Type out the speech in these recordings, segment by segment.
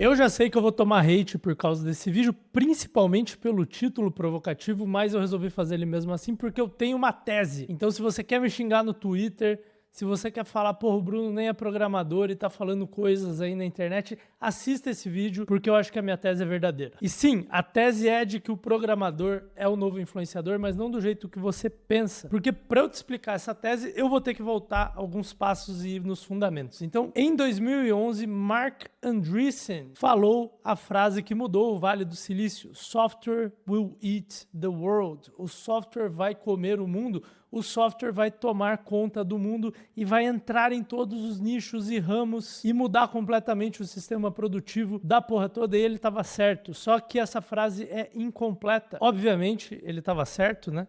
Eu já sei que eu vou tomar hate por causa desse vídeo, principalmente pelo título provocativo, mas eu resolvi fazer ele mesmo assim porque eu tenho uma tese. Então se você quer me xingar no Twitter, se você quer falar, porra, o Bruno nem é programador e tá falando coisas aí na internet, assista esse vídeo porque eu acho que a minha tese é verdadeira. E sim, a tese é de que o programador é o novo influenciador, mas não do jeito que você pensa. Porque para eu te explicar essa tese, eu vou ter que voltar alguns passos e ir nos fundamentos. Então, em 2011, Marc Andreessen falou a frase que mudou o Vale do Silício: Software will eat the world. O software vai comer o mundo. O software vai tomar conta do mundo e vai entrar em todos os nichos e ramos e mudar completamente o sistema produtivo da porra toda. E ele estava certo, só que essa frase é incompleta. Obviamente, ele estava certo, né?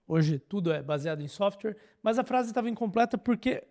Hoje tudo é baseado em software, mas a frase estava incompleta porque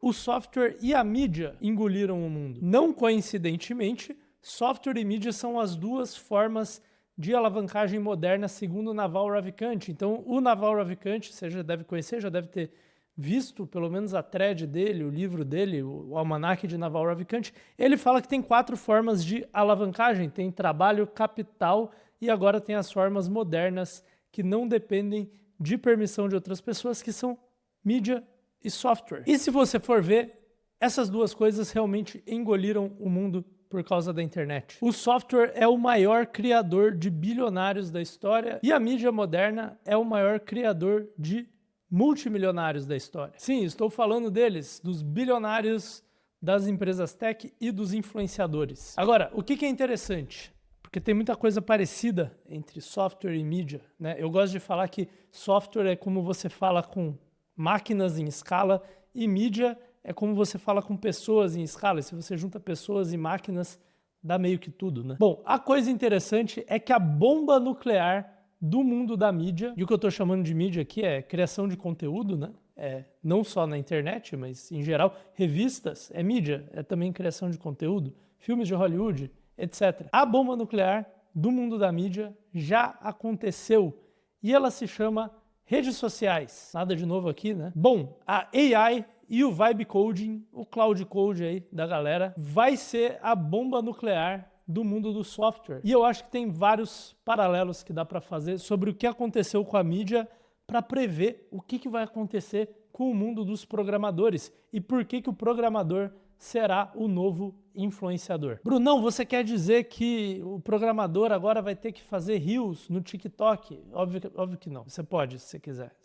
o software e a mídia engoliram o mundo. Não coincidentemente, software e mídia são as duas formas de alavancagem moderna, segundo o Naval Ravikant. Então, o Naval Ravikant, você já deve conhecer, já deve ter visto pelo menos a thread dele, o livro dele, o almanaque de Naval Ravikant. Ele fala que tem 4 formas de alavancagem: tem trabalho, capital e agora tem as formas modernas que não dependem de permissão de outras pessoas, que são mídia e software. E se você for ver, essas duas coisas realmente engoliram o mundo por causa da internet. O software é o maior criador de bilionários da história e a mídia moderna é o maior criador de multimilionários da história. Sim, estou falando deles, dos bilionários das empresas tech e dos influenciadores. Agora, o que é interessante? Porque tem muita coisa parecida entre software e mídia, né? Eu gosto de falar que software é como você fala com máquinas em escala e mídia é como você fala com pessoas em escala. E se você junta pessoas e máquinas, dá meio que tudo, né? Bom, a coisa interessante é que a bomba nuclear do mundo da mídia, e o que eu estou chamando de mídia aqui é criação de conteúdo, né? Não só na internet, mas em geral, revistas é mídia, é também criação de conteúdo, filmes de Hollywood, etc. A bomba nuclear do mundo da mídia já aconteceu e ela se chama redes sociais. Nada de novo aqui, né? Bom, a AI e o vibe coding, o cloud code aí da galera, vai ser a bomba nuclear do mundo do software. E eu acho que tem vários paralelos que dá para fazer sobre o que aconteceu com a mídia para prever o que vai acontecer com o mundo dos programadores e por que o programador será o novo influenciador. Brunão, você quer dizer que o programador agora vai ter que fazer reels no TikTok? Óbvio que não. Você pode, se você quiser.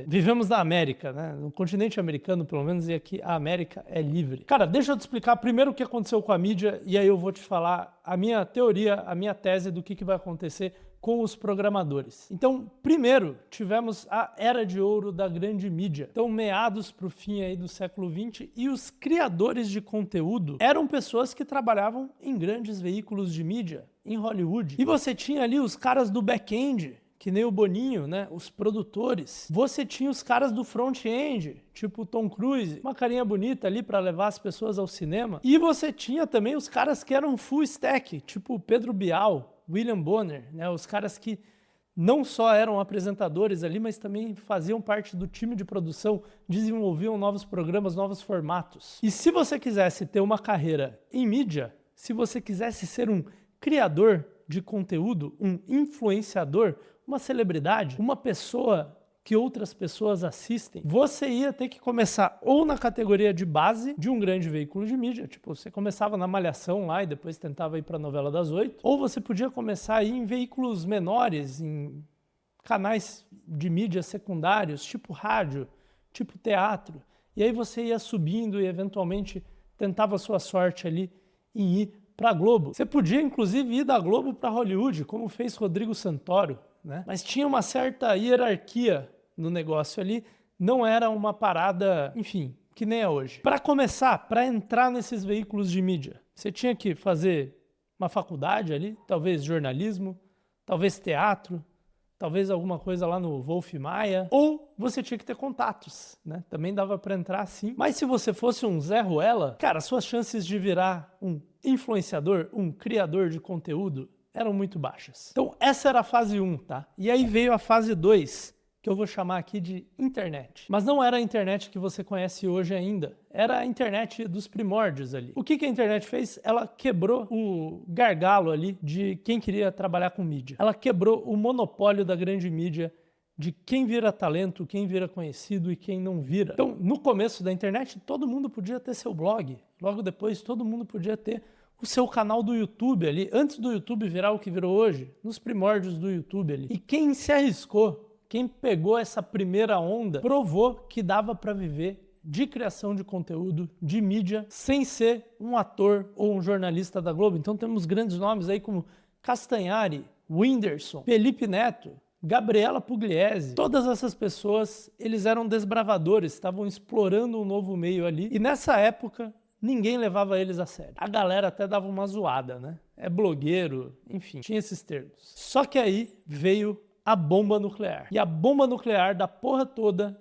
Vivemos na América, né? No continente americano, pelo menos, e aqui a América é livre. Cara, deixa eu te explicar primeiro o que aconteceu com a mídia e aí eu vou te falar a minha teoria, a minha tese do que vai acontecer com os programadores. Então, primeiro, tivemos a era de ouro da grande mídia. Então, meados para o fim aí do século XX, e os criadores de conteúdo eram pessoas que trabalhavam em grandes veículos de mídia, em Hollywood. E você tinha ali os caras do back-end, que nem o Boninho, né? Os produtores. Você tinha os caras do front-end, tipo o Tom Cruise, uma carinha bonita ali para levar as pessoas ao cinema. E você tinha também os caras que eram full stack, tipo o Pedro Bial, William Bonner, né? Os caras que não só eram apresentadores ali, mas também faziam parte do time de produção, desenvolviam novos programas, novos formatos. E se você quisesse ter uma carreira em mídia, se você quisesse ser um criador de conteúdo, um influenciador, uma celebridade, uma pessoa que outras pessoas assistem, você ia ter que começar ou na categoria de base de um grande veículo de mídia, tipo, você começava na Malhação lá e depois tentava ir para a novela das 8, ou você podia começar a ir em veículos menores, em canais de mídia secundários, tipo rádio, tipo teatro, e aí você ia subindo e eventualmente tentava a sua sorte ali em ir para a Globo. Você podia inclusive ir da Globo para Hollywood, como fez Rodrigo Santoro, né? Mas tinha uma certa hierarquia no negócio ali, não era uma parada, enfim, que nem é hoje. Para começar, para entrar nesses veículos de mídia, você tinha que fazer uma faculdade ali, talvez jornalismo, talvez teatro, talvez alguma coisa lá no Wolf Maia, ou você tinha que ter contatos, né? Também dava para entrar assim. Mas se você fosse um Zé Ruela, cara, suas chances de virar um influenciador, um criador de conteúdo, eram muito baixas. Então essa era a fase 1, tá? E aí veio a fase 2, que eu vou chamar aqui de internet. Mas não era a internet que você conhece hoje ainda. Era a internet dos primórdios ali. O que a internet fez? Ela quebrou o gargalo ali de quem queria trabalhar com mídia. Ela quebrou o monopólio da grande mídia de quem vira talento, quem vira conhecido e quem não vira. Então, no começo da internet, todo mundo podia ter seu blog. Logo depois, todo mundo podia ter o seu canal do YouTube ali. Antes do YouTube virar o que virou hoje, nos primórdios do YouTube ali. E quem se arriscou, quem pegou essa primeira onda, provou que dava para viver de criação de conteúdo, de mídia, sem ser um ator ou um jornalista da Globo. Então temos grandes nomes aí como Castanhari, Whindersson, Felipe Neto, Gabriela Pugliese. Todas essas pessoas, eles eram desbravadores, estavam explorando um novo meio ali. E nessa época, ninguém levava eles a sério. A galera até dava uma zoada, né? É blogueiro, enfim, tinha esses termos. Só que aí veio a bomba nuclear. E a bomba nuclear da porra toda,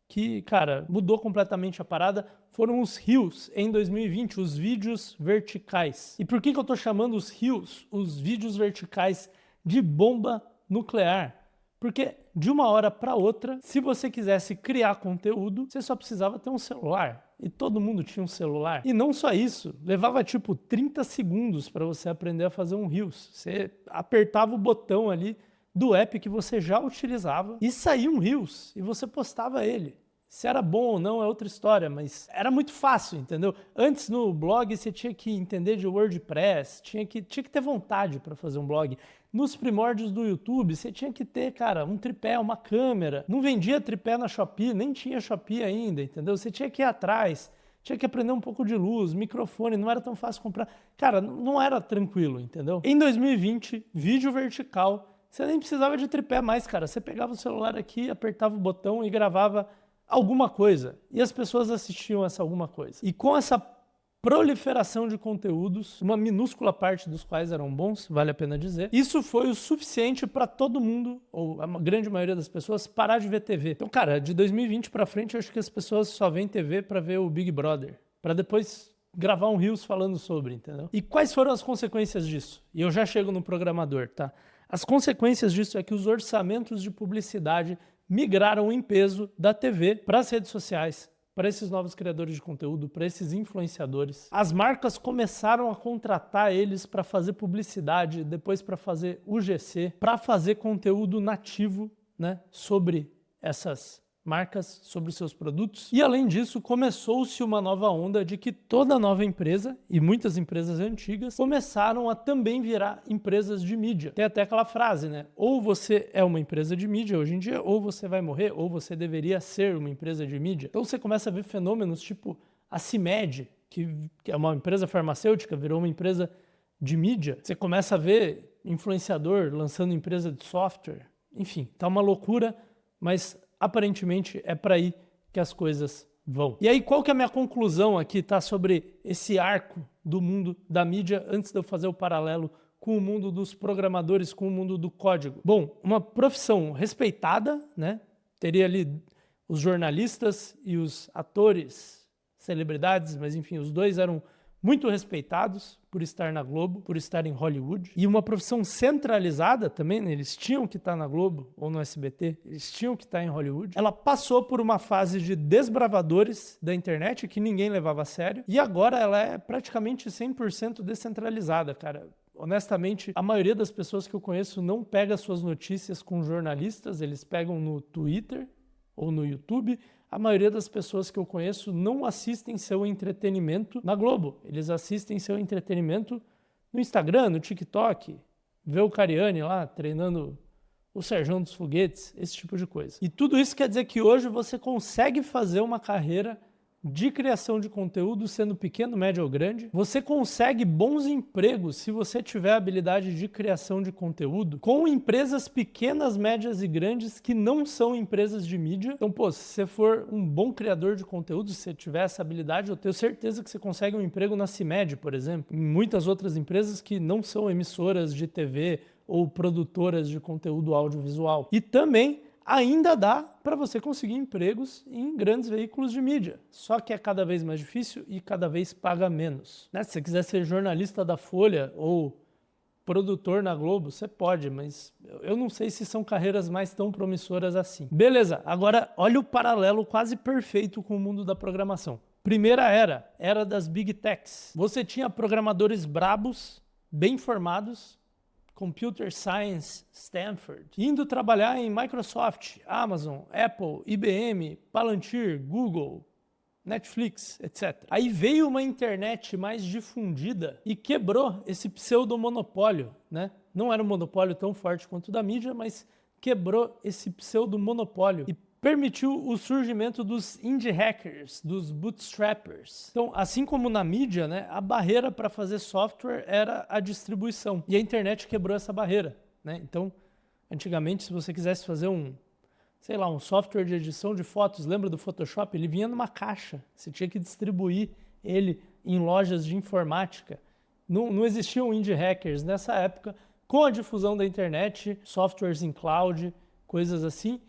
que, cara, mudou completamente a parada, foram os Reels em 2020, os vídeos verticais. E por que eu tô chamando os Reels, os vídeos verticais, de bomba nuclear? Porque de uma hora para outra, se você quisesse criar conteúdo, você só precisava ter um celular. E todo mundo tinha um celular. E não só isso, levava tipo 30 segundos para você aprender a fazer um Reels. Você apertava o botão ali do app que você já utilizava e saía um Reels e você postava ele. Se era bom ou não é outra história, mas era muito fácil, entendeu? Antes no blog você tinha que entender de WordPress, tinha que ter vontade para fazer um blog. Nos primórdios do YouTube você tinha que ter, cara, um tripé, uma câmera. Não vendia tripé na Shopee, nem tinha Shopee ainda, entendeu? Você tinha que ir atrás, tinha que aprender um pouco de luz, microfone, não era tão fácil comprar. Cara, não era tranquilo, entendeu? Em 2020, vídeo vertical, você nem precisava de tripé mais, cara. Você pegava o celular aqui, apertava o botão e gravava alguma coisa. E as pessoas assistiam essa alguma coisa. E com essa proliferação de conteúdos, uma minúscula parte dos quais eram bons, vale a pena dizer, isso foi o suficiente para todo mundo, ou a grande maioria das pessoas, parar de ver TV. Então, cara, de 2020 para frente, eu acho que as pessoas só veem TV para ver o Big Brother, para depois gravar um Reels falando sobre, entendeu? E quais foram as consequências disso? E eu já chego no programador, tá? As consequências disso é que os orçamentos de publicidade migraram em peso da TV para as redes sociais, para esses novos criadores de conteúdo, para esses influenciadores. As marcas começaram a contratar eles para fazer publicidade, depois para fazer UGC, para fazer conteúdo nativo, né, sobre essas marcas, sobre seus produtos. E além disso, começou-se uma nova onda de que toda nova empresa, e muitas empresas antigas, começaram a também virar empresas de mídia. Tem até aquela frase, né? Ou você é uma empresa de mídia hoje em dia, ou você vai morrer, ou você deveria ser uma empresa de mídia. Então você começa a ver fenômenos tipo a CIMED, que é uma empresa farmacêutica, virou uma empresa de mídia. Você começa a ver influenciador lançando empresa de software. Enfim, tá uma loucura, mas aparentemente é para aí que as coisas vão. E aí, qual que é a minha conclusão aqui, tá, sobre esse arco do mundo da mídia, antes de eu fazer o paralelo com o mundo dos programadores, com o mundo do código? Bom, uma profissão respeitada, né? Teria ali os jornalistas e os atores, celebridades, mas enfim, os dois eram muito respeitados por estar na Globo, por estar em Hollywood. E uma profissão centralizada também, né? Eles tinham que estar na Globo ou no SBT, eles tinham que estar em Hollywood. Ela passou por uma fase de desbravadores da internet que ninguém levava a sério. E agora ela é praticamente 100% descentralizada, cara. Honestamente, a maioria das pessoas que eu conheço não pega suas notícias com jornalistas, eles pegam no Twitter ou no YouTube. A maioria das pessoas que eu conheço não assistem seu entretenimento na Globo. Eles assistem seu entretenimento no Instagram, no TikTok. Vê o Cariani lá treinando o Serjão dos Foguetes, esse tipo de coisa. E tudo isso quer dizer que hoje você consegue fazer uma carreira de criação de conteúdo, sendo pequeno, médio ou grande. Você consegue bons empregos se você tiver habilidade de criação de conteúdo com empresas pequenas, médias e grandes que não são empresas de mídia. Então, pô, se você for um bom criador de conteúdo, se você tiver essa habilidade, eu tenho certeza que você consegue um emprego na CIMED, por exemplo, em muitas outras empresas que não são emissoras de TV ou produtoras de conteúdo audiovisual. E também ainda dá para você conseguir empregos em grandes veículos de mídia. Só que é cada vez mais difícil e cada vez paga menos. Né? Se você quiser ser jornalista da Folha ou produtor na Globo, você pode, mas eu não sei se são carreiras mais tão promissoras assim. Beleza, agora olha o paralelo quase perfeito com o mundo da programação. Primeira era das Big Techs. Você tinha programadores brabos, bem formados, Computer Science, Stanford, indo trabalhar em Microsoft, Amazon, Apple, IBM, Palantir, Google, Netflix, etc. Aí veio uma internet mais difundida e quebrou esse pseudo-monopólio, né? Não era um monopólio tão forte quanto o da mídia, mas quebrou esse pseudo-monopólio e permitiu o surgimento dos indie hackers, dos bootstrappers. Então, assim como na mídia, né, a barreira para fazer software era a distribuição. E a internet quebrou essa barreira, né? Então, antigamente, se você quisesse fazer um software de edição de fotos, lembra do Photoshop? Ele vinha numa caixa. Você tinha que distribuir ele em lojas de informática. Não existiam indie hackers nessa época. Com a difusão da internet, softwares em cloud, coisas assim,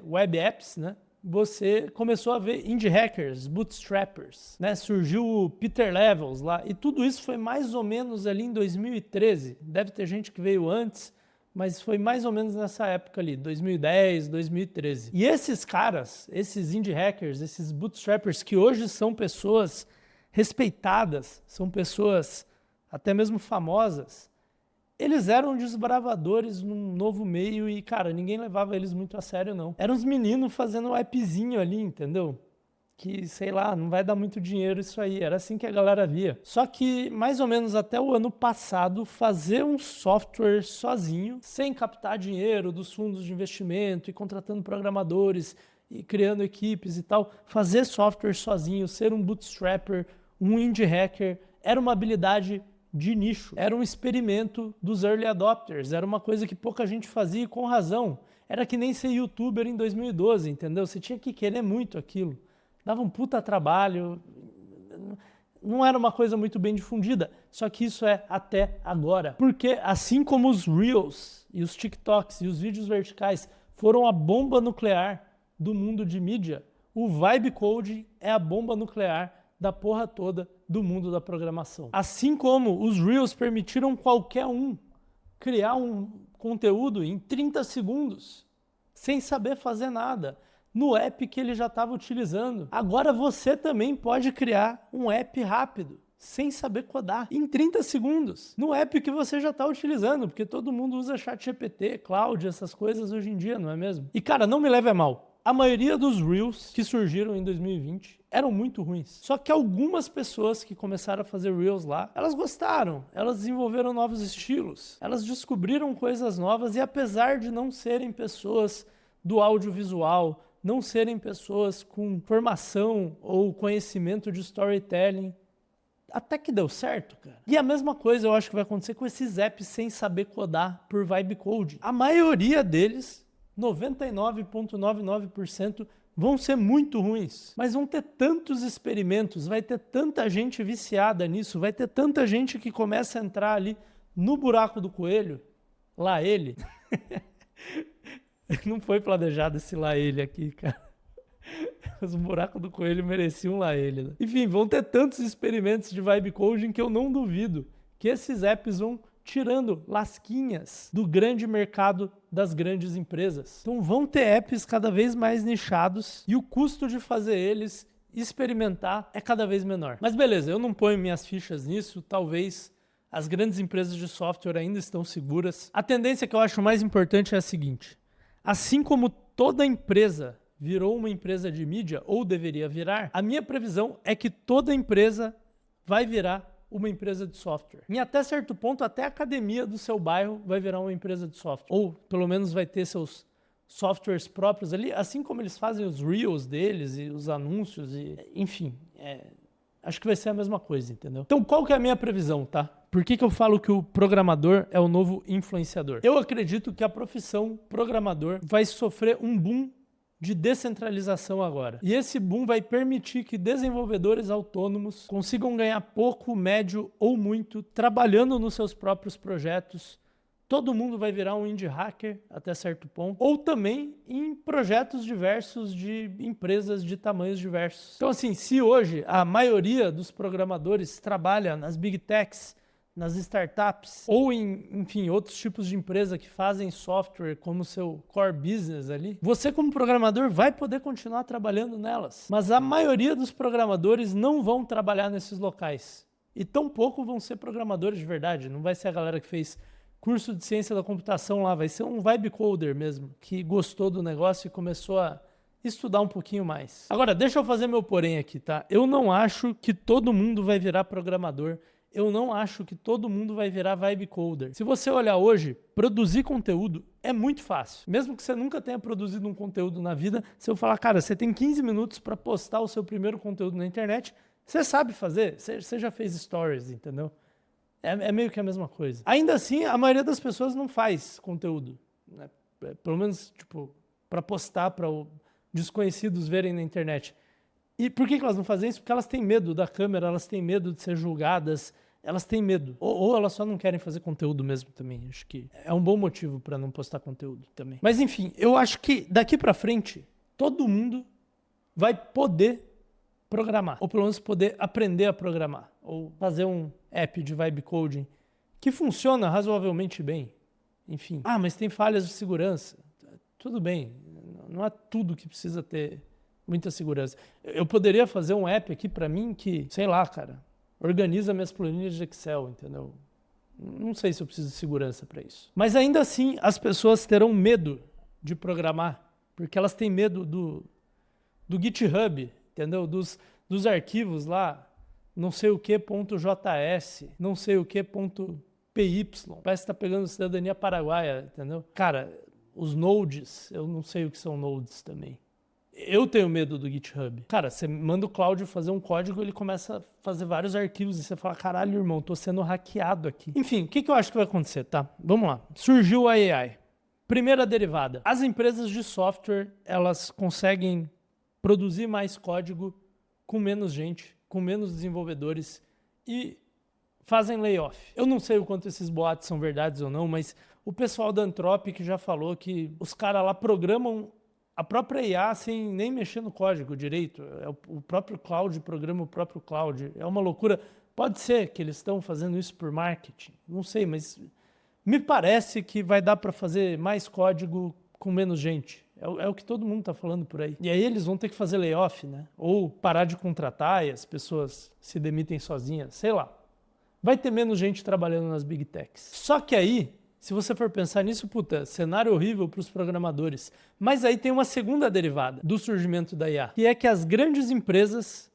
web apps, né? Você começou a ver indie hackers, bootstrappers, né? Surgiu o Peter Levels lá, e tudo isso foi mais ou menos ali em 2013. Deve ter gente que veio antes, mas foi mais ou menos nessa época ali, 2010, 2013. E esses caras, esses indie hackers, esses bootstrappers, que hoje são pessoas respeitadas, são pessoas até mesmo famosas, eles eram desbravadores num novo meio e, cara, ninguém levava eles muito a sério, não. Eram uns meninos fazendo um appzinho ali, entendeu? Que, sei lá, não vai dar muito dinheiro isso aí. Era assim que a galera via. Só que, mais ou menos até o ano passado, fazer um software sozinho, sem captar dinheiro dos fundos de investimento e contratando programadores e criando equipes e tal, fazer software sozinho, ser um bootstrapper, um indie hacker, era uma habilidade de nicho. Era um experimento dos early adopters, era uma coisa que pouca gente fazia e com razão. Era que nem ser youtuber em 2012, entendeu? Você tinha que querer muito aquilo. Dava um puta trabalho, não era uma coisa muito bem difundida. Só que isso é até agora. Porque assim como os Reels e os TikToks e os vídeos verticais foram a bomba nuclear do mundo de mídia, o Vibe Coding é a bomba nuclear da porra toda do mundo da programação. Assim como os Reels permitiram qualquer um criar um conteúdo em 30 segundos, sem saber fazer nada, no app que ele já estava utilizando. Agora você também pode criar um app rápido, sem saber codar, em 30 segundos, no app que você já está utilizando, porque todo mundo usa ChatGPT, Cloud, essas coisas hoje em dia, não é mesmo? E cara, não me leve a mal. A maioria dos Reels que surgiram em 2020 eram muito ruins. Só que algumas pessoas que começaram a fazer Reels lá, elas gostaram, elas desenvolveram novos estilos, elas descobriram coisas novas e apesar de não serem pessoas do audiovisual, não serem pessoas com formação ou conhecimento de storytelling, até que deu certo, cara. E a mesma coisa eu acho que vai acontecer com esses apps sem saber codar por Vibe Coding. A maioria deles, 99,99%, vão ser muito ruins, mas vão ter tantos experimentos, vai ter tanta gente viciada nisso, vai ter tanta gente que começa a entrar ali no buraco do coelho, lá ele. Não foi planejado esse lá ele aqui, cara. Os buracos do coelho mereciam lá ele, né? Enfim, vão ter tantos experimentos de Vibe Coding que eu não duvido que esses apps vão tirando lasquinhas do grande mercado das grandes empresas. Então vão ter apps cada vez mais nichados e o custo de fazer eles, experimentar, é cada vez menor. Mas beleza, eu não ponho minhas fichas nisso, talvez as grandes empresas de software ainda estão seguras. A tendência que eu acho mais importante é a seguinte: assim como toda empresa virou uma empresa de mídia, ou deveria virar, a minha previsão é que toda empresa vai virar uma empresa de software. Em até certo ponto, até a academia do seu bairro vai virar uma empresa de software. Ou, pelo menos, vai ter seus softwares próprios ali, assim como eles fazem os Reels deles e os anúncios, e enfim, acho que vai ser a mesma coisa, entendeu? Então, qual que é a minha previsão, tá? Por que eu falo que o programador é o novo influenciador? Eu acredito que a profissão programador vai sofrer um boom de descentralização agora. E esse boom vai permitir que desenvolvedores autônomos consigam ganhar pouco, médio ou muito trabalhando nos seus próprios projetos. Todo mundo vai virar um indie hacker até certo ponto. Ou também em projetos diversos de empresas de tamanhos diversos. Então assim, se hoje a maioria dos programadores trabalha nas Big Techs, nas startups, ou enfim, outros tipos de empresa que fazem software como seu core business ali, você como programador vai poder continuar trabalhando nelas. Mas a maioria dos programadores não vão trabalhar nesses locais. E tampouco vão ser programadores de verdade. Não vai ser a galera que fez curso de ciência da computação lá, vai ser um vibe coder mesmo, que gostou do negócio e começou a estudar um pouquinho mais. Agora, deixa eu fazer meu porém aqui, tá? Eu não acho que todo mundo vai virar programador. Eu não acho que todo mundo vai virar vibe coder. Se você olhar hoje, produzir conteúdo é muito fácil. Mesmo que você nunca tenha produzido um conteúdo na vida, se eu falar, cara, você tem 15 minutos para postar o seu primeiro conteúdo na internet, você sabe fazer, você já fez stories, entendeu? É meio que a mesma coisa. Ainda assim, a maioria das pessoas não faz conteúdo, né? Pelo menos, tipo, para postar para desconhecidos verem na internet. E por que elas não fazem isso? Porque elas têm medo da câmera, elas têm medo de ser julgadas, elas têm medo. Ou elas só não querem fazer conteúdo mesmo também. Acho que é um bom motivo para não postar conteúdo também. Mas enfim, eu acho que daqui para frente, todo mundo vai poder programar, ou pelo menos poder aprender a programar, ou fazer um app de vibe coding que funciona razoavelmente bem. Enfim. Ah, mas tem falhas de segurança. Tudo bem, não é tudo que precisa ter muita segurança. Eu poderia fazer um app aqui para mim que, sei lá, cara, organiza minhas planilhas de Excel, entendeu? Não sei se eu preciso de segurança para isso. Mas ainda assim, as pessoas terão medo de programar, porque elas têm medo do GitHub, entendeu? Dos arquivos lá, não sei o que.js, não sei o que.py. Parece que tá pegando cidadania paraguaia, entendeu? Cara, os nodes, eu não sei o que são nodes também. Eu tenho medo do GitHub. Cara, você manda o Cláudio fazer um código, ele começa a fazer vários arquivos e você fala, caralho, irmão, tô sendo hackeado aqui. Enfim, o que eu acho que vai acontecer, tá? Vamos lá. Surgiu a AI. Primeira derivada. As empresas de software, elas conseguem produzir mais código com menos gente, com menos desenvolvedores e fazem layoff. Eu não sei o quanto esses boatos são verdades ou não, mas o pessoal da Anthropic já falou que os caras lá programam a própria IA sem nem mexer no código direito. O próprio Cloud programa o próprio Cloud. É uma loucura. Pode ser que eles estão fazendo isso por marketing. Não sei, mas me parece que vai dar para fazer mais código com menos gente. É o que todo mundo está falando por aí. E aí eles vão ter que fazer layoff, né? Ou parar de contratar e as pessoas se demitem sozinhas. Sei lá. Vai ter menos gente trabalhando nas Big Techs. Só que aí, se você for pensar nisso, puta, cenário horrível para os programadores. Mas aí tem uma segunda derivada do surgimento da IA, que é que as grandes empresas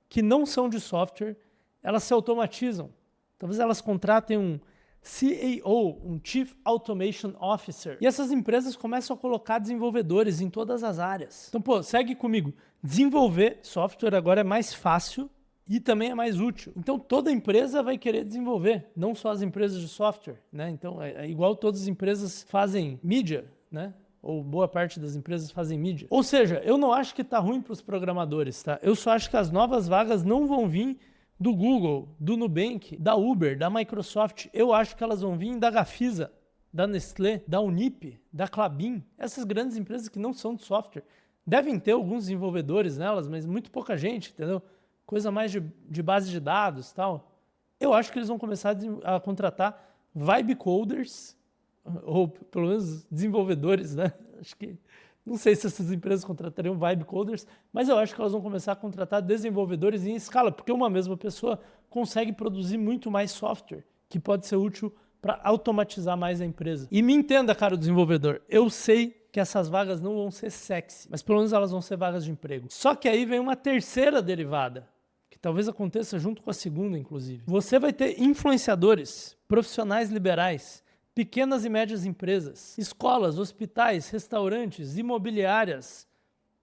que não são de software, elas se automatizam. Talvez elas contratem um CAO, um Chief Automation Officer. E essas empresas começam a colocar desenvolvedores em todas as áreas. Então, pô, segue comigo. Desenvolver software agora é mais fácil e também é mais útil. Então, toda empresa vai querer desenvolver, não só as empresas de software, né? Então, é igual todas as empresas fazem mídia, né? Ou boa parte das empresas fazem mídia. Ou seja, eu não acho que tá ruim para os programadores, tá? Eu só acho que as novas vagas não vão vir do Google, do Nubank, da Uber, da Microsoft. Eu acho que elas vão vir da Gafisa, da Nestlé, da Unip, da Klabin. Essas grandes empresas que não são de software. Devem ter alguns desenvolvedores nelas, mas muito pouca gente, entendeu? Coisa mais de base de dados e tal. Eu acho que eles vão começar a contratar vibe coders, ou pelo menos desenvolvedores, né? Acho que não sei se essas empresas contratariam vibe coders, mas eu acho que elas vão começar a contratar desenvolvedores em escala, porque uma mesma pessoa consegue produzir muito mais software, que pode ser útil para automatizar mais a empresa. E me entenda, cara, desenvolvedor, eu sei que essas vagas não vão ser sexy, mas pelo menos elas vão ser vagas de emprego. Só que aí vem uma terceira derivada, que talvez aconteça junto com a segunda, inclusive. Você vai ter influenciadores, profissionais liberais, pequenas e médias empresas, escolas, hospitais, restaurantes, imobiliárias,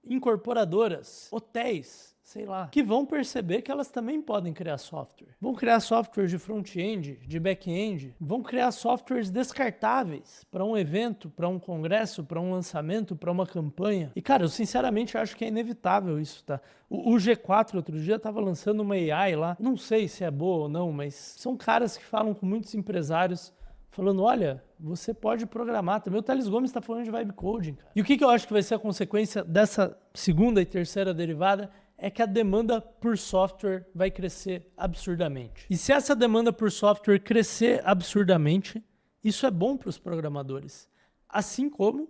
incorporadoras, hotéis, sei lá, que vão perceber que elas também podem criar software. Vão criar softwares de front-end, de back-end, vão criar softwares descartáveis para um evento, para um congresso, para um lançamento, para uma campanha. E, cara, eu sinceramente acho que é inevitável isso, tá? O G4 outro dia estava lançando uma AI lá, não sei se é boa ou não, mas são caras que falam com muitos empresários falando, olha, você pode programar. Também o Thales Gomes está falando de vibe coding, cara. E o que eu acho que vai ser a consequência dessa segunda e terceira derivada é que a demanda por software vai crescer absurdamente. E se essa demanda por software crescer absurdamente, isso é bom para os programadores. Assim como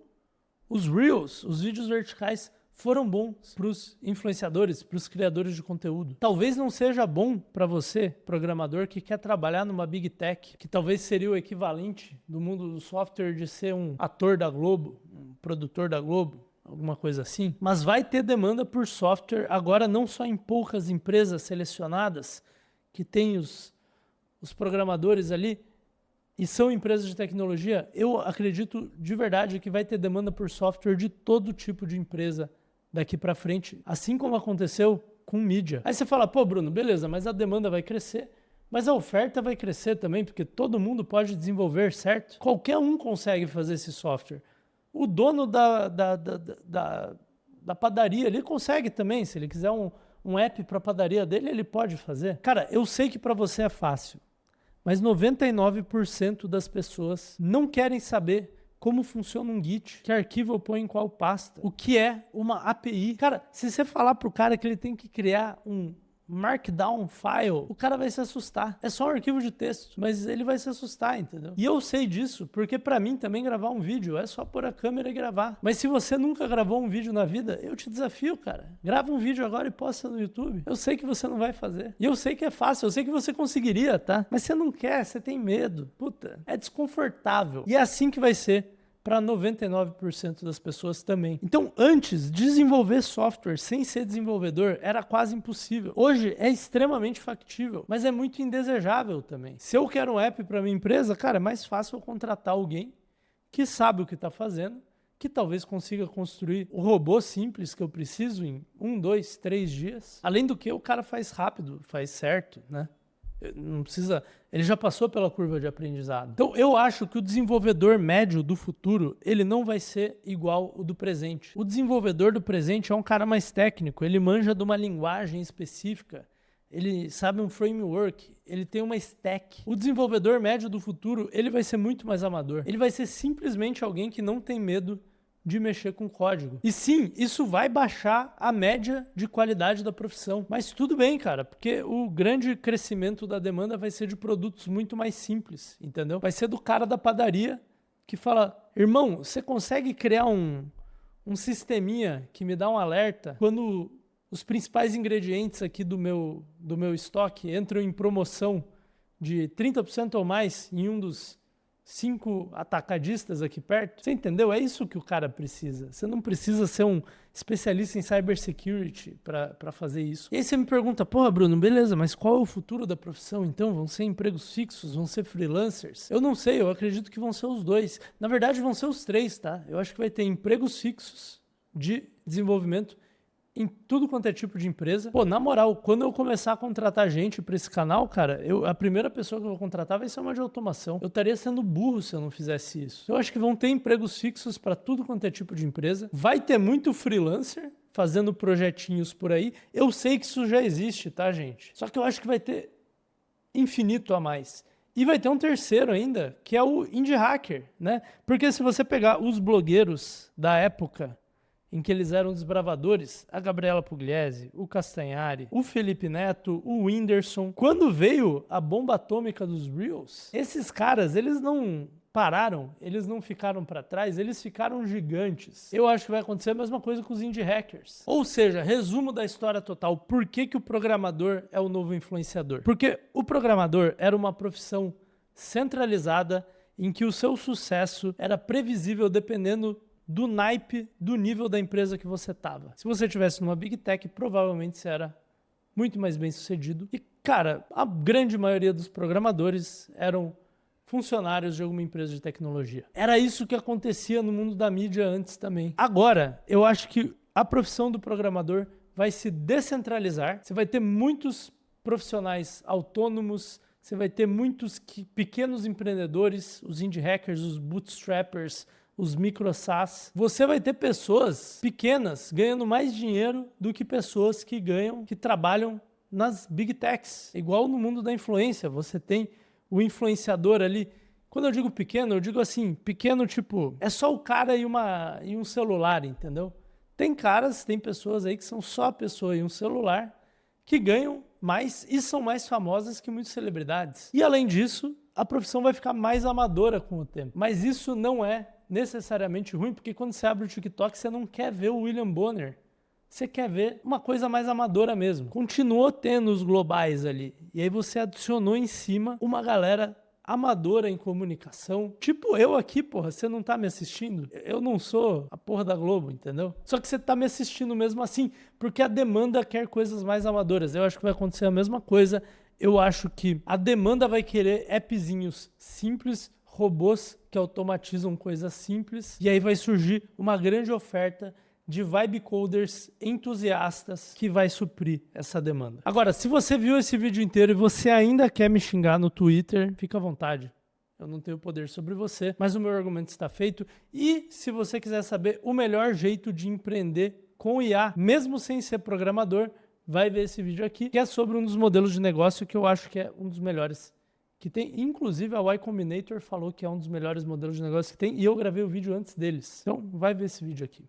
os Reels, os vídeos verticais, foram bons para os influenciadores, para os criadores de conteúdo. Talvez não seja bom para você, programador, que quer trabalhar numa Big Tech, que talvez seria o equivalente do mundo do software de ser um ator da Globo, um produtor da Globo, alguma coisa assim. Mas vai ter demanda por software agora não só em poucas empresas selecionadas, que tem os programadores ali, e são empresas de tecnologia. Eu acredito de verdade que vai ter demanda por software de todo tipo de empresa daqui para frente, assim como aconteceu com mídia. Aí você fala, pô, Bruno, beleza, mas a demanda vai crescer, mas a oferta vai crescer também, porque todo mundo pode desenvolver, certo? Qualquer um consegue fazer esse software. O dono da padaria, ele consegue também, se ele quiser um app para a padaria dele, ele pode fazer. Cara, eu sei que para você é fácil, mas 99% das pessoas não querem saber como funciona um Git, que arquivo eu ponho em qual pasta, o que é uma API. Cara, se você falar pro cara que ele tem que criar um Markdown file, o cara vai se assustar. É só um arquivo de texto, mas ele vai se assustar, entendeu? E eu sei disso, porque pra mim também gravar um vídeo é só pôr a câmera e gravar. Mas se você nunca gravou um vídeo na vida, eu te desafio, cara. Grava um vídeo agora e posta no YouTube. Eu sei que você não vai fazer. E eu sei que é fácil, eu sei que você conseguiria, tá? Mas você não quer, você tem medo. Puta, é desconfortável. E é assim que vai ser para 99% das pessoas também. Então, antes, desenvolver software sem ser desenvolvedor era quase impossível. Hoje é extremamente factível, mas é muito indesejável também. Se eu quero um app para minha empresa, cara, é mais fácil eu contratar alguém que sabe o que está fazendo, que talvez consiga construir o robô simples que eu preciso em 1, 2, 3 dias. Além do que, o cara faz rápido, faz certo, né? Não precisa, ele já passou pela curva de aprendizado. Então eu acho que o desenvolvedor médio do futuro, ele não vai ser igual o do presente. O desenvolvedor do presente é um cara mais técnico, ele manja de uma linguagem específica, ele sabe um framework, ele tem uma stack. O desenvolvedor médio do futuro, ele vai ser muito mais amador. Ele vai ser simplesmente alguém que não tem medo de mexer com código. E sim, isso vai baixar a média de qualidade da profissão. Mas tudo bem, cara, porque o grande crescimento da demanda vai ser de produtos muito mais simples, entendeu? Vai ser do cara da padaria que fala, irmão, você consegue criar um sisteminha que me dá um alerta quando os principais ingredientes aqui do meu estoque entram em promoção de 30% ou mais em um dos 5 atacadistas aqui perto? Você entendeu? É isso que o cara precisa. Você não precisa ser um especialista em cybersecurity para fazer isso. E aí você me pergunta, porra, Bruno, beleza, mas qual é o futuro da profissão então? Vão ser empregos fixos? Vão ser freelancers? Eu não sei, eu acredito que vão ser os dois. Na verdade, vão ser os três, tá? Eu acho que vai ter empregos fixos de desenvolvimento em tudo quanto é tipo de empresa. Pô, na moral, quando eu começar a contratar gente para esse canal, cara, a primeira pessoa que eu vou contratar vai ser uma de automação. Eu estaria sendo burro se eu não fizesse isso. Eu acho que vão ter empregos fixos para tudo quanto é tipo de empresa. Vai ter muito freelancer fazendo projetinhos por aí. Eu sei que isso já existe, tá, gente? Só que eu acho que vai ter infinito a mais. E vai ter um terceiro ainda, que é o indie hacker, né? Porque se você pegar os blogueiros da época em que eles eram desbravadores, a Gabriela Pugliese, o Castanhari, o Felipe Neto, o Whindersson. Quando veio a bomba atômica dos Reels, esses caras, eles não pararam, eles não ficaram para trás, eles ficaram gigantes. Eu acho que vai acontecer a mesma coisa com os indie hackers. Ou seja, resumo da história total, por que que o programador é o novo influenciador? Porque o programador era uma profissão centralizada em que o seu sucesso era previsível dependendo do naipe, do nível da empresa que você estava. Se você estivesse numa Big Tech, provavelmente você era muito mais bem sucedido. E, cara, a grande maioria dos programadores eram funcionários de alguma empresa de tecnologia. Era isso que acontecia no mundo da mídia antes também. Agora, eu acho que a profissão do programador vai se descentralizar. Você vai ter muitos profissionais autônomos, você vai ter muitos pequenos empreendedores, os indie hackers, os bootstrappers, os micro SaaS. Você vai ter pessoas pequenas ganhando mais dinheiro do que pessoas que trabalham nas Big Techs. Igual no mundo da influência, você tem o influenciador ali. Quando eu digo pequeno, eu digo assim, pequeno tipo, é só o cara e um celular, entendeu? Tem pessoas aí que são só a pessoa e um celular que ganham mais e são mais famosas que muitas celebridades. E além disso, a profissão vai ficar mais amadora com o tempo. Mas isso não é necessariamente ruim, porque quando você abre o TikTok, você não quer ver o William Bonner. Você quer ver uma coisa mais amadora mesmo. Continuou tendo os globais ali. E aí você adicionou em cima uma galera amadora em comunicação. Tipo eu aqui, porra, você não tá me assistindo? Eu não sou a porra da Globo, entendeu? Só que você tá me assistindo mesmo assim, porque a demanda quer coisas mais amadoras. Eu acho que vai acontecer a mesma coisa. Eu acho que a demanda vai querer appzinhos simples, robôs que automatizam coisas simples. E aí vai surgir uma grande oferta de vibe coders entusiastas que vai suprir essa demanda. Agora, se você viu esse vídeo inteiro e você ainda quer me xingar no Twitter, fica à vontade. Eu não tenho poder sobre você, mas o meu argumento está feito. E se você quiser saber o melhor jeito de empreender com IA, mesmo sem ser programador, vai ver esse vídeo aqui, que é sobre um dos modelos de negócio que eu acho que é um dos melhores que tem. Inclusive, a Y Combinator falou que é um dos melhores modelos de negócio que tem, e eu gravei o vídeo antes deles. Então, vai ver esse vídeo aqui.